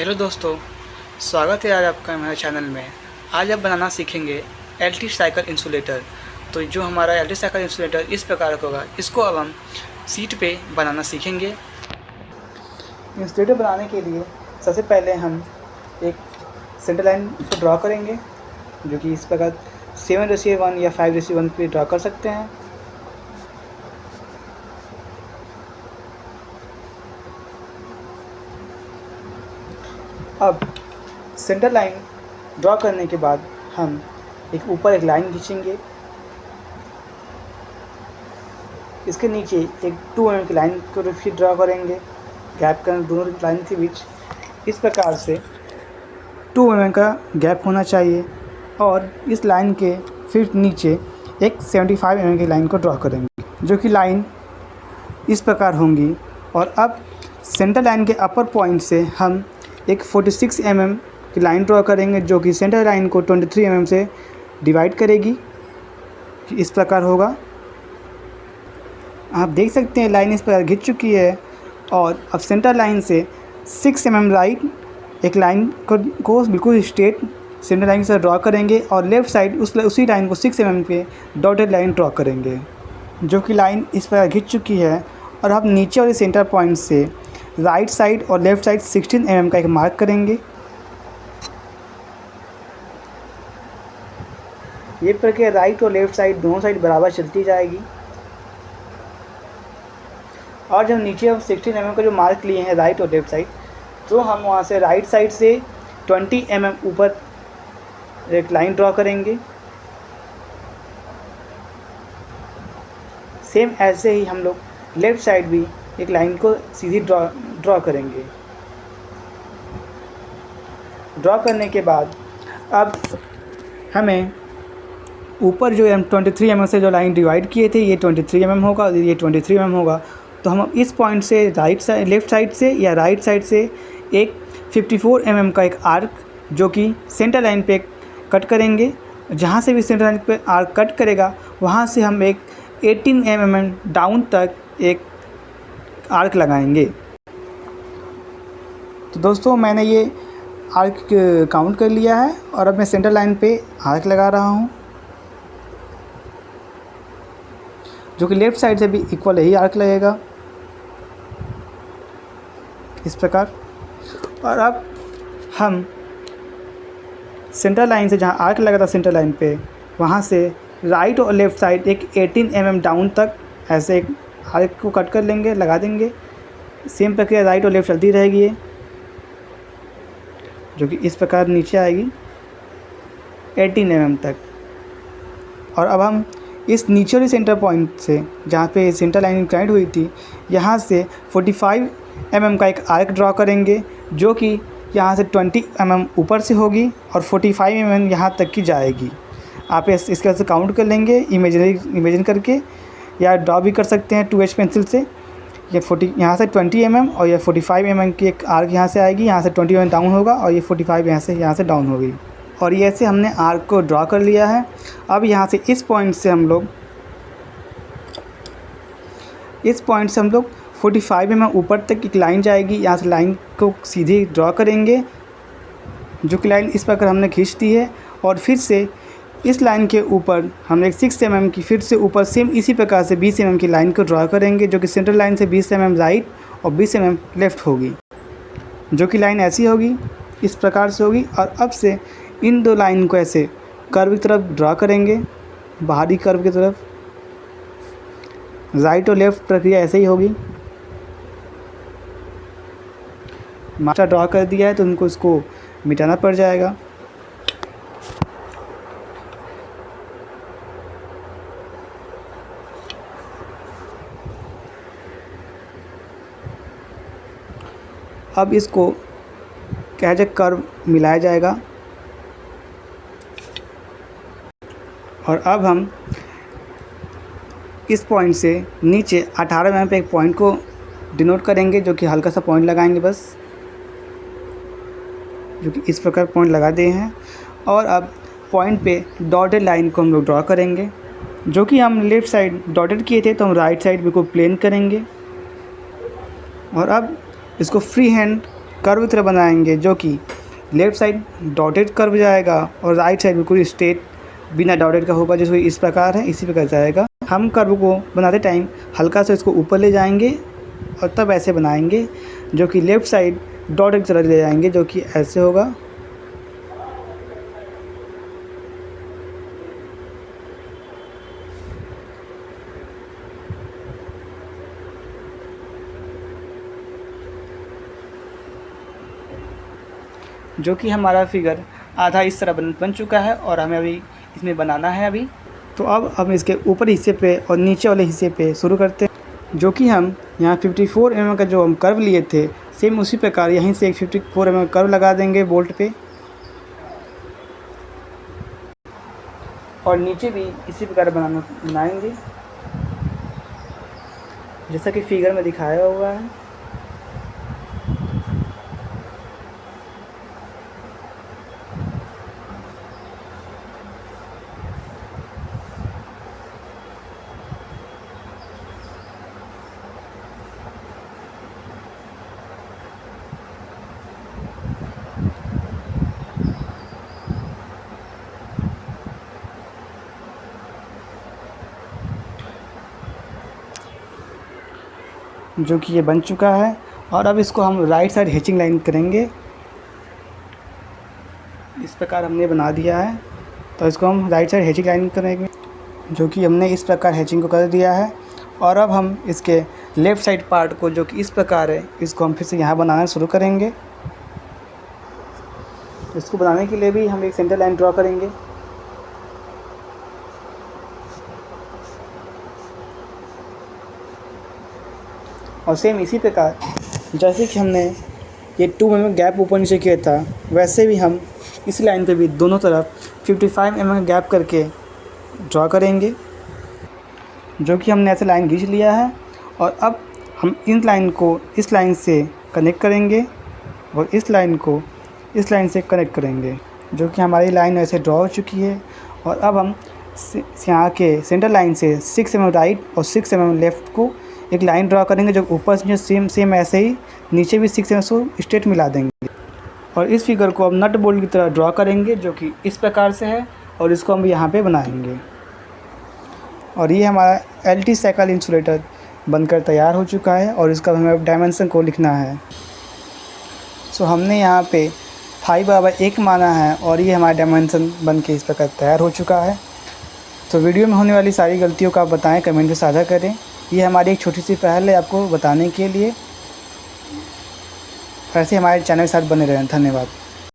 Hello दोस्तों, स्वागत है आज आपका हमारे चैनल में। आज आप बनाना सीखेंगे एलटी साइकिल इंसुलेटर। तो जो हमारा एलटी साइकिल इंसुलेटर इस प्रकार का होगा, इसको अब हम सीट पे बनाना सीखेंगे। इंसुलेटर बनाने के लिए सबसे पहले हम एक सेंटर लाइन को ड्रॉ करेंगे, जो कि इस प्रकार 7:1 या 5:1 पे ड्रॉ कर सकते हैं। अब सेंटर लाइन ड्रॉ करने के बाद हम ऊपर एक लाइन खींचेंगे। इसके नीचे एक 2 mm की लाइन को फिर ड्रॉ करेंगे, गैप का दोनों लाइन के बीच इस प्रकार से 2 mm का गैप होना चाहिए। और इस लाइन के फिर नीचे एक 75 mm की लाइन को ड्रॉ करेंगे, जो कि लाइन इस प्रकार होंगी। और अब सेंटर लाइन के अपर पॉइंट से हम एक 46 mm की लाइन ड्रॉ करेंगे, जो कि सेंटर लाइन को 23 mm से डिवाइड करेगी। इस प्रकार होगा। आप देख सकते हैं लाइन इस प्रकार खिंच चुकी है। और अब सेंटर लाइन से 6 mm राइट एक लाइन को बिल्कुल स्ट्रेट सेंटर लाइन से ड्रॉ करेंगे, और लेफ़्ट साइड उसी लाइन को 6 mm पे डॉटेड लाइन ड्रॉ करेंगे, जो कि लाइन इस प्रकार खिंच चुकी है। और अब नीचे वाले सेंटर पॉइंट से राइट साइड और लेफ़्ट साइड 16 mm का एक मार्क करेंगे। ये प्रक्रिया राइट और लेफ़्ट साइड दोनों साइड बराबर चलती जाएगी। और जब नीचे हम 16 mm का जो मार्क लिए हैं राइट और लेफ़्ट साइड, तो हम वहाँ से राइट साइड से 20 mm ऊपर एक लाइन ड्रॉ करेंगे। सेम ऐसे ही हम लोग लेफ़्ट साइड भी एक लाइन को सीधी ड्रॉ करेंगे। ड्रॉ करने के बाद अब हमें ऊपर जो हम 23 mm से जो लाइन डिवाइड किए थे, ये 23 mm होगा और ये 23 mm होगा। तो हम इस पॉइंट से लेफ़्ट साइड से या राइट साइड से एक 54 mm का एक आर्क, जो कि सेंटर लाइन पे कट करेंगे। जहाँ से भी सेंटर लाइन पे आर्क कट करेगा, वहाँ से हम एक 18 mm डाउन तक एक आर्क लगाएंगे। तो दोस्तों, मैंने ये आर्क काउंट कर लिया है और अब मैं सेंटर लाइन पे आर्क लगा रहा हूँ, जो कि लेफ़्ट साइड से भी इक्वल यही आर्क लगेगा इस प्रकार। और अब हम सेंटर लाइन से जहाँ आर्क लगा था सेंटर लाइन पे, वहाँ से राइट और लेफ़्ट साइड एक 18 mm डाउन तक ऐसे एक आर्क को कट कर लेंगे, लगा देंगे। सेम प्रक्रिया राइट और लेफ़्ट चलती रहेगी, जो कि इस प्रकार नीचे आएगी 18 mm तक। और अब हम इस नीचे वाली सेंटर पॉइंट से, जहाँ पे सेंटर लाइन इंक्लाइंड हुई थी, यहाँ से 45 mm का एक आर्क ड्रॉ करेंगे, जो कि यहाँ से 20 mm ऊपर से होगी और 45 mm यहाँ तक की जाएगी। आप इसके वजह से काउंट कर लेंगे इमेजिन करके, या ड्रॉ भी कर सकते हैं 2H पेंसिल से। ये यहाँ से 20 mm और ये 45 mm की एक आर्क यहाँ से आएगी, यहाँ से 20 mm डाउन होगा और ये 45 यहाँ से डाउन होगी। और ये ऐसे हमने आर्क को ड्रॉ कर लिया है। अब यहाँ से इस पॉइंट से हम लोग 45 mm ऊपर तक एक लाइन जाएगी। यहाँ से लाइन को सीधे ड्रॉ करेंगे, जो कि लाइन इस प्रकार हमने खींच दी है। और फिर से इस लाइन के ऊपर हम एक 6 mm की फिर से ऊपर सेम इसी प्रकार से 20 mm की लाइन को ड्रॉ करेंगे, जो कि सेंटर लाइन से 20 mm राइट और 20 mm लेफ़्ट होगी, जो कि लाइन ऐसी होगी, इस प्रकार से होगी। और अब से इन दो लाइन को ऐसे कर्व की तरफ ड्रॉ करेंगे, बाहरी कर्व की तरफ। राइट और लेफ़्ट प्रक्रिया ऐसे ही होगी। मास्टर ड्रॉ कर दिया है तो उनको इसको मिटाना पड़ जाएगा। अब इसको कैज कर्व मिलाया जाएगा। और अब हम इस पॉइंट से नीचे 18 mm पे एक पॉइंट को डिनोट करेंगे, जो कि हल्का सा पॉइंट लगाएंगे बस, जो कि इस प्रकार पॉइंट लगा दिए हैं। और अब पॉइंट पे डॉटेड लाइन को हम लोग ड्रॉ करेंगे, जो कि हम लेफ़्ट साइड डॉटेड किए थे, तो हम राइट साइड बिल्कुल प्लेन करेंगे। और अब इसको फ्री हैंड कर्व की तरह बनाएंगे, जो कि लेफ़्ट साइड डॉटेड कर्व जाएगा और राइट साइड बिल्कुल स्ट्रेट बिना डॉटेड का होगा, जैसे इस प्रकार है, इसी प्रकार जाएगा। हम कर्व को बनाते टाइम हल्का सा इसको ऊपर ले जाएंगे और तब ऐसे बनाएंगे, जो कि लेफ़्ट साइड डॉटेड की तरह ले जाएंगे, जो कि ऐसे होगा। जो कि हमारा फिगर आधा इस तरह बन चुका है और हमें अभी इसमें बनाना है अभी। तो अब हम इसके ऊपरी हिस्से पे और नीचे वाले हिस्से पे शुरू करते हैं, जो कि हम यहाँ 54 mm का जो हम कर्व लिए थे, सेम उसी प्रकार यहीं से एक 54 mm कर्व लगा देंगे बोल्ट पे, और नीचे भी इसी प्रकार बनाएंगे जैसा कि फिगर में दिखाया हुआ है। जो कि ये बन चुका है, और अब इसको हम राइट साइड हैचिंग लाइन करेंगे। इस प्रकार हमने बना दिया है, तो इसको हम राइट साइड हैचिंग लाइन करेंगे, जो कि हमने इस प्रकार हैचिंग को कर दिया है। और अब हम इसके लेफ़्ट साइड पार्ट को, जो कि इस प्रकार है, इसको हम फिर से यहाँ बनाना शुरू करेंगे। इसको बनाने के लिए भी हम एक सेंटर लाइन ड्रॉ करेंगे, और सेम इसी प्रकार जैसे कि हमने ये 2 mm गैप ऊपर नीचे किया था, वैसे भी हम इस लाइन पे भी दोनों तरफ 55 mm गैप करके ड्रॉ करेंगे, जो कि हमने ऐसे लाइन खींच लिया है। और अब हम इन लाइन को इस लाइन से कनेक्ट करेंगे और इस लाइन को इस लाइन से कनेक्ट करेंगे, जो कि हमारी लाइन ऐसे ड्रॉ हो चुकी है। और अब हम यहाँ के सेंटर लाइन से 6 mm राइट और 6 mm लेफ़्ट को एक लाइन ड्रॉ करेंगे, जो ऊपर से सेम ऐसे ही नीचे भी 6 mm को स्ट्रेट मिला देंगे। और इस फिगर को अब नट बोल्ट की तरह ड्रॉ करेंगे, जो कि इस प्रकार से है, और इसको हम यहाँ पे बनाएंगे। और ये हमारा LT साइकिल इंसुलेटर बनकर तैयार हो चुका है, और इसका हमें डायमेंशन को लिखना है। सो हमने यहाँ पे 5/1 माना है, और ये हमारा डायमेंशन बन के इस प्रकार तैयार हो चुका है। तो वीडियो में होने वाली सारी गलतियों का आप बताएं, कमेंट में साझा करें। ये हमारी एक छोटी सी पहल है आपको बताने के लिए। ऐसे हमारे चैनल के साथ बने रहें। धन्यवाद।